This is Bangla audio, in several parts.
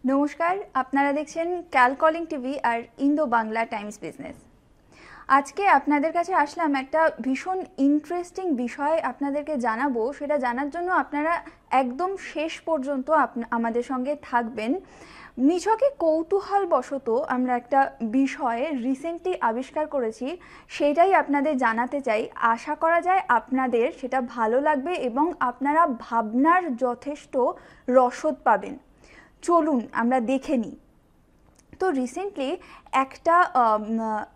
নমস্কার, আপনারা দেখছেন ক্যালকলিং টিভি আর ইন্দো বাংলা টাইমস বিজনেস। আজকে আপনাদের কাছে আসলাম একটা ভীষণ ইন্টারেস্টিং বিষয় আপনাদেরকে জানাবো। সেটা জানার জন্য আপনারা একদম শেষ পর্যন্ত আমাদের সঙ্গে থাকবেন। নিছকে কৌতূহলবশত আমরা একটা বিষয়ে রিসেন্টলি আবিষ্কার করেছি, সেটাই আপনাদের জানাতে চাই। আশা করা যায় আপনাদের সেটা ভালো লাগবে এবং আপনারা ভাবনার যথেষ্ট রসদ পাবেন। চলুন আমরা দেখে নিই। তো রিসেন্টলি একটা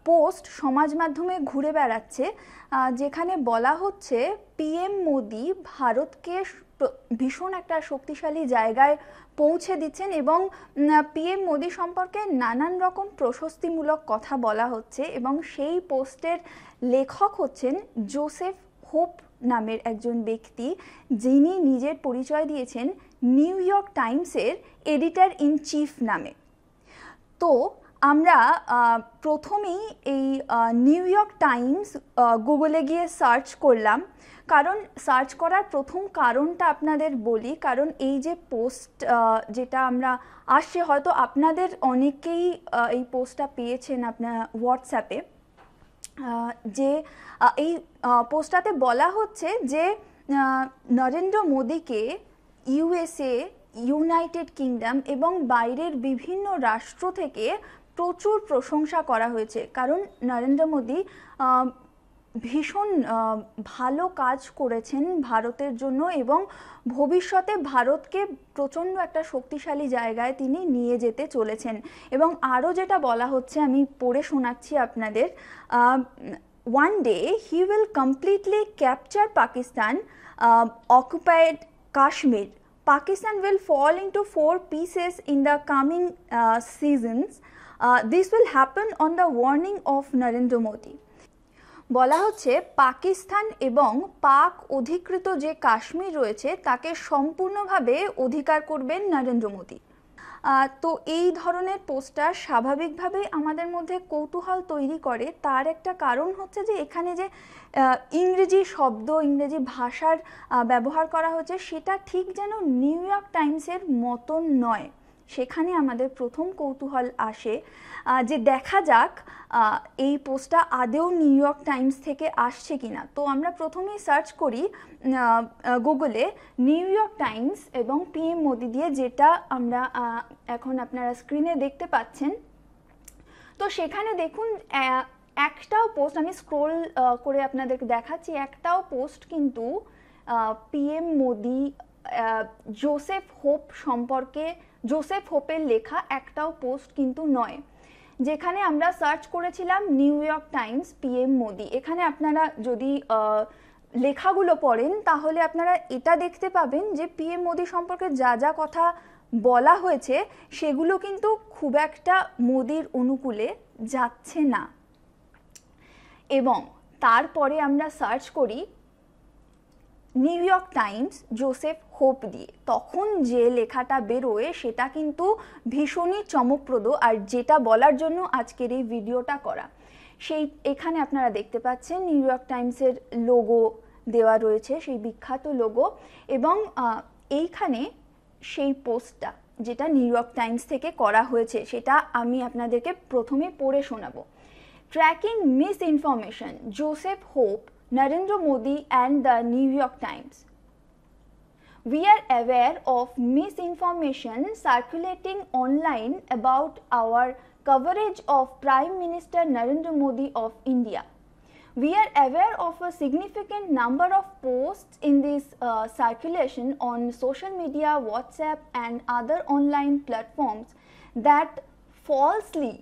পোস্ট সমাজ মাধ্যমে ঘুরে বেড়াচ্ছে, যেখানে বলা হচ্ছে পিএম মোদি ভারতকে ভীষণ একটা শক্তিশালী জায়গায় পৌঁছে দিচ্ছেন এবং পিএম মোদি সম্পর্কে নানান রকম প্রশস্তিমূলক কথা বলা হচ্ছে। এবং সেই পোস্টের লেখক হচ্ছেন জোসেফ হোপ নামের একজন ব্যক্তি, যিনি নিজের পরিচয় দিয়েছেন নিউ ইয়র্ক টাইমসের এডিটর ইন চিফ নামে। তো আমরা প্রথমেই এই নিউ ইয়র্ক টাইমস গুগলে গিয়ে সার্চ করলাম। কারণ সার্চ করার প্রথম কারণটা আপনাদের বলি, কারণ এই যে পোস্ট যেটা আমরা আসছে, হয়তো আপনাদের অনেকেই এই পোস্টটা পেয়েছেন আপনার হোয়াটসঅ্যাপে। যে এই পোস্টটাতে বলা হচ্ছে যে নরেন্দ্র মোদীকে ইউএসএ, ইউনাইটেড কিংডম এবং বাইরের বিভিন্ন রাষ্ট্র থেকে প্রচুর প্রশংসা করা হয়েছে। কারণ নরেন্দ্র মোদী ভীষণ ভালো কাজ করেছেন ভারতের জন্য এবং ভবিষ্যতে ভারতকে প্রচণ্ড একটা শক্তিশালী জায়গায় তিনি নিয়ে যেতে চলেছেন। এবং আরও যেটা বলা হচ্ছে, আমি পড়ে শোনাচ্ছি আপনাদের। One day he will completely capture Pakistan, occupied Kashmir. Pakistan will fall into 4 pieces in the coming seasons. This will happen on the warning of Narendra Modi. বলা হচ্ছে পাকিস্তান এবং পাক অধিকৃত যে কাশ্মীর রয়েছে তাকে সম্পূর্ণভাবে অধিকার করবেন নরেন্দ্র মোদী। তো এই ধরনের পোস্টার স্বাভাবিকভাবেই আমাদের মধ্যে কৌতূহল তৈরি করে। তার একটা কারণ হচ্ছে যে এখানে যে ইংরেজি শব্দ, ইংরেজি ভাষার ব্যবহার করা হচ্ছে, সেটা ঠিক যেন নিউ ইয়র্ক টাইমসের মতন নয়। সেখানে আমাদের প্রথম কৌতূহল আসে যে দেখা যাক এই পোস্টটা আদেও নিউ ইয়র্ক টাইমস থেকে আসছে কিনা। তো আমরা প্রথমেই সার্চ করি গুগলে নিউ ইয়র্ক টাইমস এবং পিএম মোদি দিয়ে, যেটা আমরা এখন আপনারা স্ক্রিনে দেখতে পাচ্ছেন। তো সেখানে দেখুন একটাও পোস্ট, আমি স্ক্রোল করে আপনাদেরকে দেখাচ্ছি, একটাও পোস্ট কিন্তু পিএম মোদি জোসেফ হোপ সম্পর্কে, জোসেফ হোপের লেখা একটাও পোস্ট কিন্তু নয়। যেখানে আমরা সার্চ করেছিলাম new York Times PM Modi, এখানে আপনারা যদি লেখাগুলো পড়েন তাহলে আপনারা এটা দেখতে পাবেন যে পিএম মোদি সম্পর্কে যা যা কথা বলা হয়েছে সেগুলো কিন্তু খুব একটা মোদির অনুকূলে যাচ্ছে না। এবং তারপরে আমরা সার্চ করি new York Times Joseph hope দিয়ে, তখন যে লেখাটা বেরোয় সেটা কিন্তু ভীষণই চমকপ্রদ। আর যেটা বলার জন্য আজকের এই ভিডিওটা করা, সেই এখানে আপনারা দেখতে পাচ্ছেন নিউ ইয়র্ক টাইমসের লোগো দেওয়া রয়েছে, সেই বিখ্যাত লোগো। এবং এইখানে সেই পোস্টটা যেটা নিউ ইয়র্ক টাইমস থেকে করা হয়েছে সেটা আমি আপনাদেরকে প্রথমে পড়ে শোনাবো। Tracking miss information, Joseph hope, Narendra Modi and the New York Times. We are aware of misinformation circulating online about our coverage of Prime Minister Narendra Modi of India. We are aware of a significant number of posts in this circulation on social media, WhatsApp and other online platforms that falsely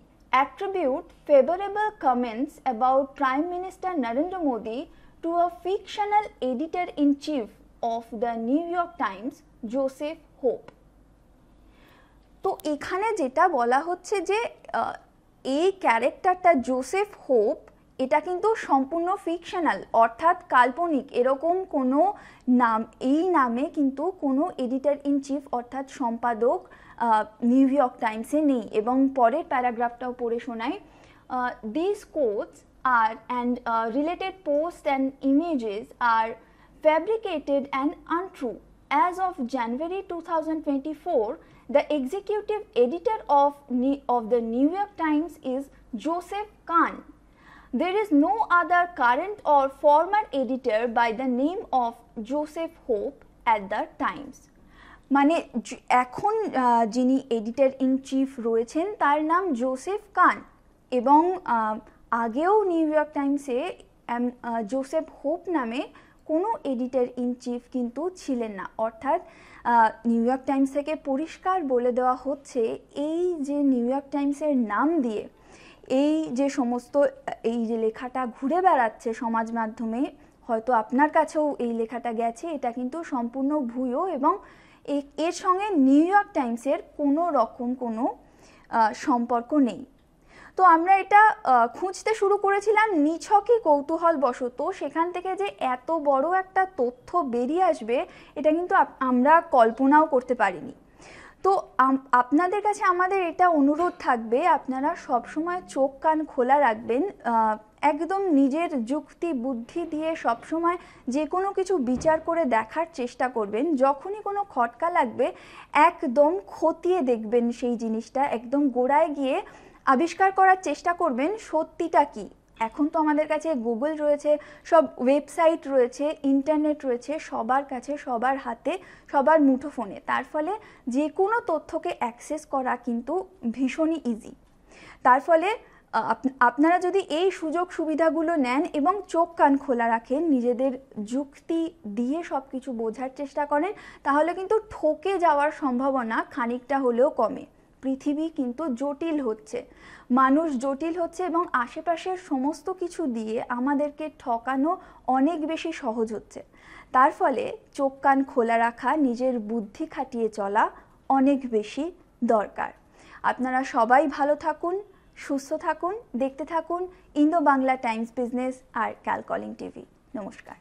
attribute favorable comments about Prime Minister Narendra Modi to a fictional editor-in-chief of the New York Times, Joseph Hope. তো এখানে যেটা বলা হচ্ছে যে এই ক্যারেক্টারটা জোসেফ হোপ, এটা কিন্তু সম্পূর্ণ ফিকশনাল, অর্থাৎ কাল্পনিক। এরকম কোনো নাম, এই নামে কিন্তু কোনো এডিটর ইন চিফ অর্থাৎ সম্পাদক নিউ ইয়র্ক টাইমসে নেই। এবং পরের প্যারাগ্রাফটাও পড়ে শোনাই। This quotes are and related posts and images are fabricated and untrue as of January 2024, the executive editor of the New York Times is Joseph Kahn. There is no other current or former editor by the name of Joseph Hope at the Times. মানে এখন যিনি এডিটর ইন চিফ রয়েছেন তার নাম জোসেফ কান, এবং আগেও নিউ ইয়র্ক টাইমসে জোসেফ হোপ নামে কোনো এডিটর ইন চিফ কিন্তু ছিলেন না। অর্থাৎ নিউ ইয়র্ক টাইমস থেকে পরিষ্কার বলে দেওয়া হচ্ছে এই যে নিউ ইয়র্ক টাইমসের নাম দিয়ে এই যে সমস্ত এই যে লেখাটা ঘুরে বেড়াচ্ছে সমাজ মাধ্যমে, হয়তো আপনার কাছেও এই লেখাটা গেছে, এটা কিন্তু সম্পূর্ণ ভুয়ো এবং এর সঙ্গে নিউ ইয়র্ক টাইমসের কোনো রকম কোনো সম্পর্ক নেই। তো আমরা এটা খুঁজতে শুরু করেছিলাম নিছকই কৌতূহলবশত, সেখান থেকে যে এত বড় একটা তথ্য বেরিয়ে আসবে এটা কিন্তু আমরা কল্পনাও করতে পারিনি। তো আপনাদের কাছে আমাদের এটা অনুরোধ থাকবে, আপনারা সবসময় চোখ কান খোলা রাখবেন, একদম নিজের যুক্তি বুদ্ধি দিয়ে সবসময় যে কোনো কিছু বিচার করে দেখার চেষ্টা করবেন। যখনই কোনো খটকা লাগবে একদম খতিয়ে দেখবেন সেই জিনিসটা, একদম গোড়ায় গিয়ে আবিষ্কার করার চেষ্টা করবেন সত্যিটা কি। এখন তো আমাদের কাছে গুগল রয়েছে, সব ওয়েবসাইট রয়েছে, ইন্টারনেট রয়েছে, সবার কাছে, সবার হাতে, সবার মুঠোফোনে। তার ফলে যে কোনো তথ্যকে অ্যাক্সেস করা কিন্তু ভীষণই ইজি। তার ফলে আপনারা যদি এই সুযোগ সুবিধাগুলো নেন এবং চোখ কান খোলা রাখেন, নিজেদের যুক্তি দিয়ে সব কিছু বোঝার চেষ্টা করেন, তাহলে কিন্তু ঠকে যাওয়ার সম্ভাবনা খানিকটা হলেও কমে। পৃথিবী কিন্তু জটিল হচ্ছে, মানুষ জটিল হচ্ছে এবং আশেপাশের সমস্ত কিছু দিয়ে আমাদেরকে ঠকানো অনেক বেশি সহজ হচ্ছে। তার ফলে চোখ কান খোলা রাখা, নিজের বুদ্ধি খাটিয়ে চলা অনেক বেশি দরকার। আপনারা সবাই ভালো থাকুন, সুস্থ থাকুন, দেখতে থাকুন ইন্দো বাংলা টাইমস বিজনেস আর ক্যালকলিং টিভি। নমস্কার।